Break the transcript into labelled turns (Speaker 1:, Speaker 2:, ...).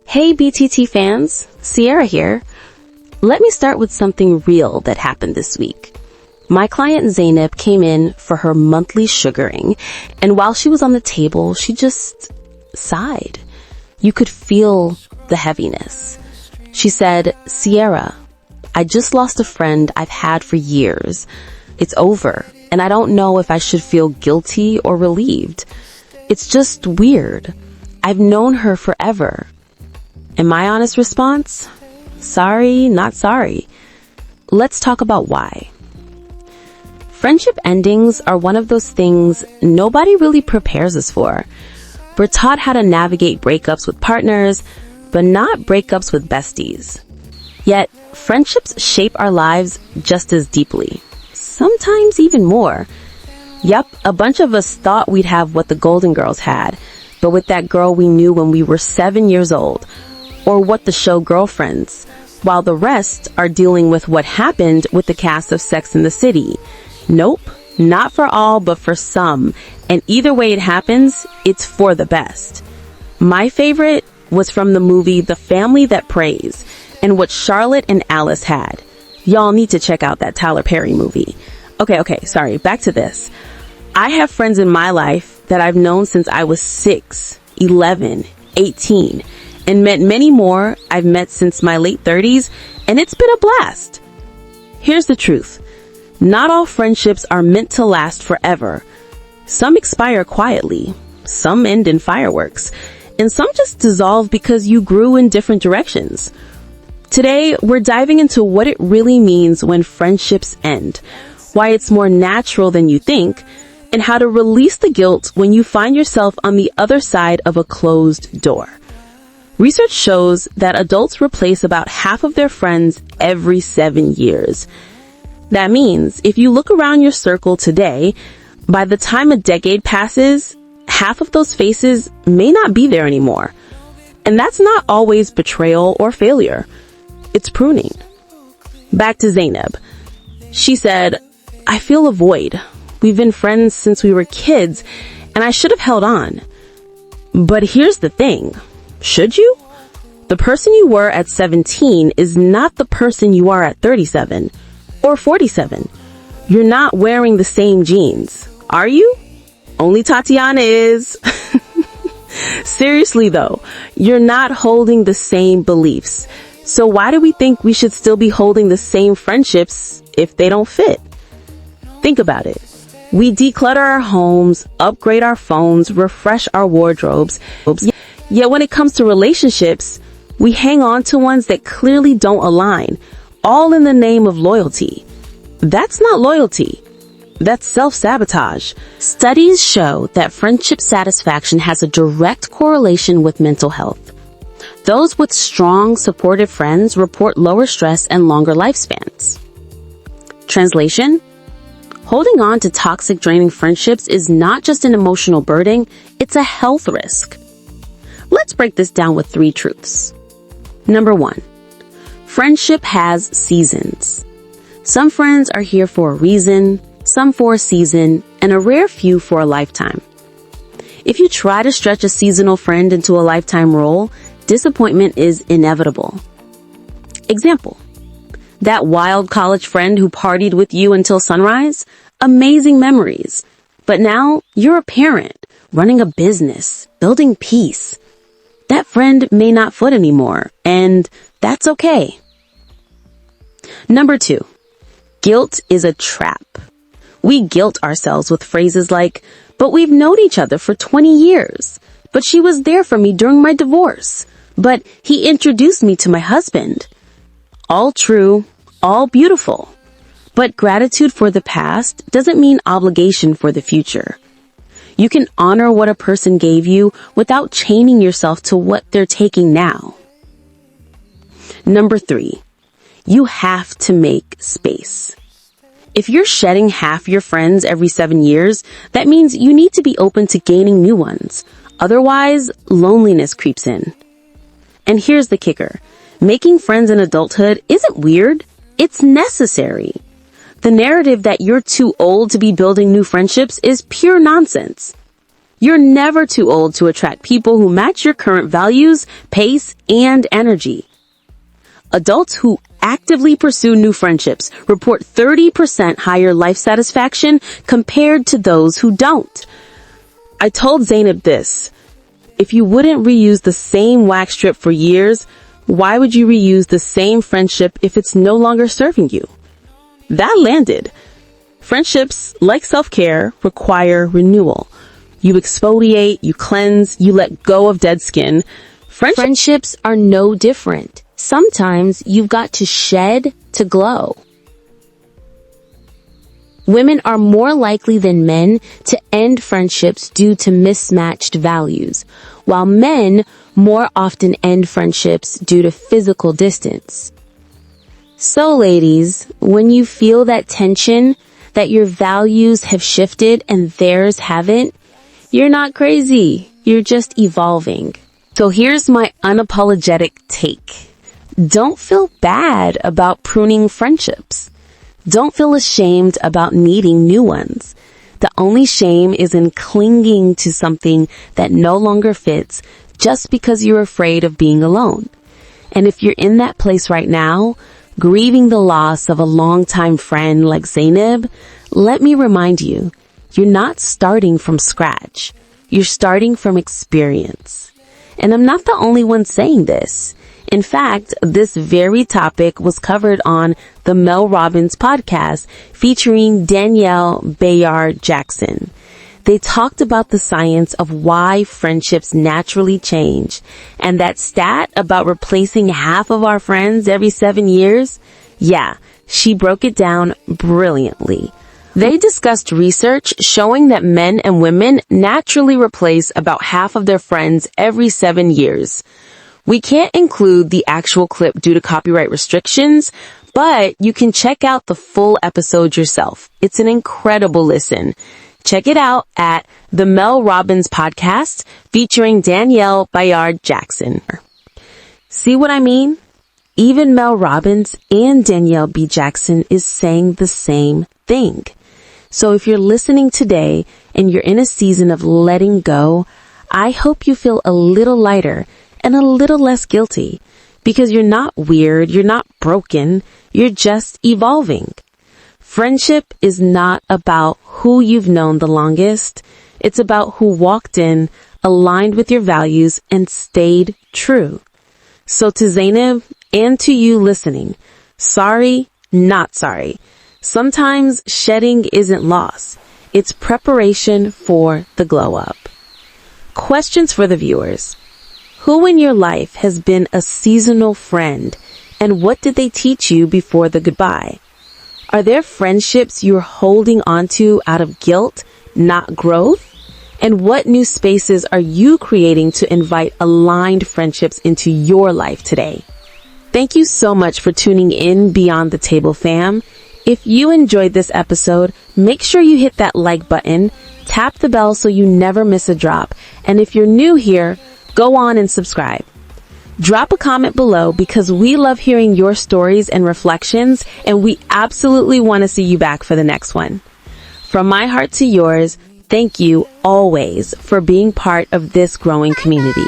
Speaker 1: Hey BTT fans, Sierra here. Let me start with something real that happened this week. My client Zainab came in for her monthly sugaring, and while she was on the table, she just sighed. You could feel the heaviness. She said, "Sierra, I just lost a friend I've had for years. It's over, and I don't know if I should feel guilty or relieved. It's just weird. I've known her forever." And my honest response? Sorry, not sorry. Let's talk about why. Friendship endings are one of those things nobody really prepares us for. We're taught how to navigate breakups with partners, but not breakups with besties. Yet, friendships shape our lives just as deeply. Sometimes even more. Yup, a bunch of us thought we'd have what the Golden Girls had, but with that girl we knew when we were 7 years old. Or what the show Girlfriends, while the rest are dealing with what happened with the cast of Sex and the City. Nope, not for all, but for some. And either way it happens, it's for the best. My favorite was from the movie The Family That Prays, and what Charlotte and Alice had. Y'all need to check out that Tyler Perry movie. Okay, sorry, back to this. I have friends in my life that I've known since I was 6, 11, 18, and met many more I've met since my late 30s, and it's been a blast. Here's the truth. Not all friendships are meant to last forever. Some expire quietly, some end in fireworks, and some just dissolve because you grew in different directions. Today, we're diving into what it really means when friendships end, why it's more natural than you think, and how to release the guilt when you find yourself on the other side of a closed door. Research shows that adults replace about half of their friends every 7 years. That means if you look around your circle today, by the time a decade passes, half of those faces may not be there anymore. And that's not always betrayal or failure. It's pruning. Back to Zainab. She said, "I feel a void. We've been friends since we were kids, and I should have held on. But here's the thing. Should you? The person you were at 17 is not the person you are at 37 or 47. You're not wearing the same jeans, are you? Only Tatyana is." Seriously though, you're not holding the same beliefs. So why do we think we should still be holding the same friendships if they don't fit? Think about it. We declutter our homes, upgrade our phones, refresh our wardrobes. Yet when it comes to relationships, we hang on to ones that clearly don't align, all in the name of loyalty. That's not loyalty. That's self-sabotage. Studies show that friendship satisfaction has a direct correlation with mental health. Those with strong, supportive friends report lower stress and longer lifespans. Translation: holding on to toxic, draining friendships is not just an emotional burden, it's a health risk. Let's break this down with 3 truths. Number 1, friendship has seasons. Some friends are here for a reason, some for a season, and a rare few for a lifetime. If you try to stretch a seasonal friend into a lifetime role, disappointment is inevitable. Example: that wild college friend who partied with you until sunrise? Amazing memories. But now you're a parent, running a business, building peace. That friend may not foot anymore, and that's okay. Number 2, guilt is a trap. We guilt ourselves with phrases like, "But we've known each other for 20 years. But she was there for me during my divorce. But he introduced me to my husband." All true, all beautiful. But gratitude for the past doesn't mean obligation for the future. You can honor what a person gave you without chaining yourself to what they're taking now. Number 3, you have to make space. If you're shedding half your friends every 7 years, that means you need to be open to gaining new ones. Otherwise, loneliness creeps in. And here's the kicker. Making friends in adulthood isn't weird. It's necessary. The narrative that you're too old to be building new friendships is pure nonsense. You're never too old to attract people who match your current values, pace, and energy. Adults who actively pursue new friendships report 30% higher life satisfaction compared to those who don't. I told Zainab this: if you wouldn't reuse the same wax strip for years, why would you reuse the same friendship if it's no longer serving you? That landed. Friendships, like self-care, require renewal. You exfoliate, you cleanse, you let go of dead skin. Friendships are no different. Sometimes you've got to shed to glow. Women are more likely than men to end friendships due to mismatched values, while men more often end friendships due to physical distance. So ladies, when you feel that tension, that your values have shifted and theirs haven't, you're not crazy. You're just evolving. So here's my unapologetic take. Don't feel bad about pruning friendships. Don't feel ashamed about needing new ones. The only shame is in clinging to something that no longer fits just because you're afraid of being alone. And if you're in that place right now, grieving the loss of a longtime friend like Zainab, let me remind you, you're not starting from scratch. You're starting from experience. And I'm not the only one saying this. In fact, this very topic was covered on the Mel Robbins podcast featuring Danielle Bayard Jackson. They talked about the science of why friendships naturally change, and that stat about replacing half of our friends every 7 years. Yeah, she broke it down brilliantly. They discussed research showing that men and women naturally replace about half of their friends every 7 years. We can't include the actual clip due to copyright restrictions, but you can check out the full episode yourself. It's an incredible listen. Check it out at the Mel Robbins podcast featuring Danielle Bayard Jackson. See what I mean? Even Mel Robbins and Danielle B. Jackson is saying the same thing. So if you're listening today and you're in a season of letting go, I hope you feel a little lighter and a little less guilty, because you're not weird, you're not broken, you're just evolving. Friendship is not about who you've known the longest. It's about who walked in, aligned with your values, and stayed true. So to Zainab and to you listening, sorry, not sorry. Sometimes shedding isn't loss. It's preparation for the glow up. Questions for the viewers. Who in your life has been a seasonal friend, and what did they teach you before the goodbye? Are there friendships you're holding onto out of guilt, not growth? And what new spaces are you creating to invite aligned friendships into your life today? Thank you so much for tuning in Beyond the Table fam. If you enjoyed this episode, make sure you hit that like button, tap the bell so you never miss a drop. And if you're new here, go on and subscribe. Drop a comment below because we love hearing your stories and reflections, and we absolutely want to see you back for the next one. From my heart to yours, thank you always for being part of this growing community.